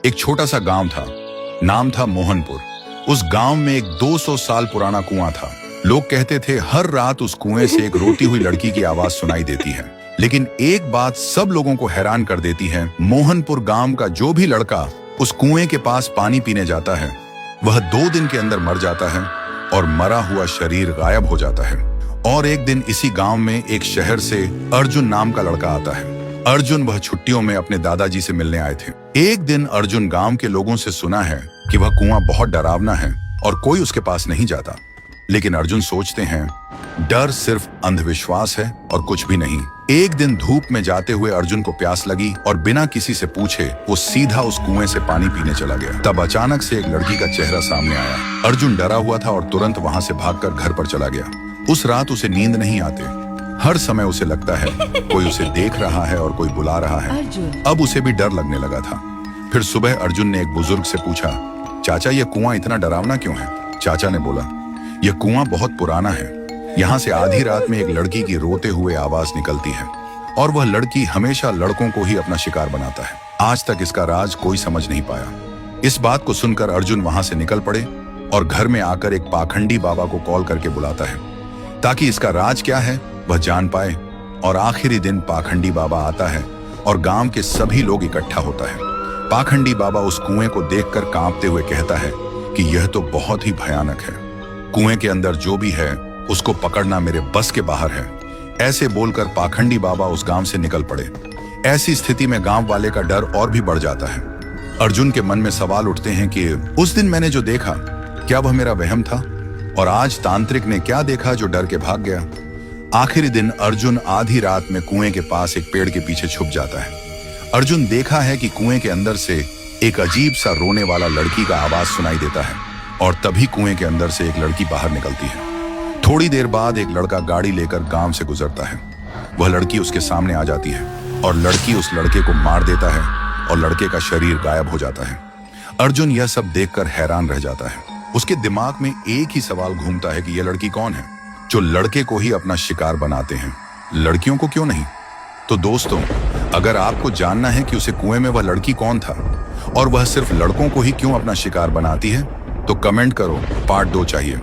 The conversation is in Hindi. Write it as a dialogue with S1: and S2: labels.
S1: एक छोटा सा गांव था, नाम था मोहनपुर। उस गांव में एक 200 साल पुराना कुआं था। लोग कहते थे हर रात उस कुएं से एक रोती हुई लड़की की आवाज सुनाई देती है। लेकिन एक बात सब लोगों को हैरान कर देती है, मोहनपुर गांव का जो भी लड़का उस कुएं के पास पानी पीने जाता है, वह 2 दिन के अंदर मर जाता है और मरा हुआ शरीर गायब हो जाता है। और एक दिन इसी गांव में एक शहर से अर्जुन नाम का लड़का आता है। अर्जुन वह छुट्टियों में अपने दादाजी से मिलने आए थे। एक दिन अर्जुन गांव के लोगों से सुना है कि वह कुआं बहुत डरावना है और कोई उसके पास नहीं जाता। लेकिन अर्जुन सोचते हैं डर सिर्फ अंधविश्वास है और कुछ भी नहीं। एक दिन धूप में जाते हुए अर्जुन को प्यास लगी और बिना किसी से पूछे वो सीधा उस कुएं से पानी पीने चला गया। तब अचानक से एक लड़की का चेहरा सामने आया। अर्जुन डरा हुआ था और तुरंत वहां से भागकर घर पर चला गया। उस रात उसे नींद नहीं आती। हर समय उसे लगता है कोई उसे देख रहा है और कोई बुला रहा है। अब उसे भी डर लगने लगा था। फिर सुबह अर्जुन ने एक बुजुर्ग से पूछा, चाचा ये कुआं इतना डरावना क्यों है? चाचा ने बोला, यह कुआं बहुत पुराना है। यहाँ से आधी रात में एक लड़की की रोते हुए आवाज निकलती है और वह लड़की हमेशा लड़कों को ही अपना शिकार बनाता है। आज तक इसका राज कोई समझ नहीं पाया। इस बात को सुनकर अर्जुन वहां से निकल पड़े और घर में आकर एक पाखंडी बाबा को कॉल करके बुलाता है ताकि इसका राज क्या है वह जान पाए। और आखिरी दिन पाखंडी बाबा आता है और गांव के सभी लोग इकट्ठा होता है। पाखंडी बाबा उस कुएं को देखकर कांपते हुए कहता है कि यह तो बहुत ही भयानक है। कुएं के अंदर जो भी है उसको पकड़ना मेरे बस के बाहर है। ऐसे बोलकर पाखंडी बाबा उस गांव से निकल पड़े। ऐसी स्थिति में गांव वाले का डर और भी बढ़ जाता है। अर्जुन के मन में सवाल उठते हैं कि उस दिन मैंने जो देखा क्या वह मेरा वहम था, और आज तांत्रिक ने क्या देखा जो डर के भाग गया। आखिरी दिन अर्जुन आधी रात में कुएं के पास एक पेड़ के पीछे छुप जाता है। अर्जुन देखा है कि कुएं के अंदर से एक अजीब सा रोने वाला लड़की का आवाज सुनाई देता है और तभी कुएं के अंदर से एक लड़की बाहर निकलती है। थोड़ी देर बाद एक लड़का गाड़ी लेकर गांव से गुजरता है। वह लड़की उसके सामने आ जाती है और लड़की उस लड़के को मार देता है और लड़के का शरीर गायब हो जाता है। अर्जुन यह सब देखकर हैरान रह जाता है। उसके दिमाग में एक ही सवाल घूमता है कि यह लड़की कौन है जो लड़के को ही अपना शिकार बनाते हैं, लड़कियों को क्यों नहीं? तो दोस्तों, अगर आपको जानना है कि उसे कुएं में वह लड़की कौन था और वह सिर्फ लड़कों को ही क्यों अपना शिकार बनाती है, तो कमेंट करो, पार्ट 2 चाहिए।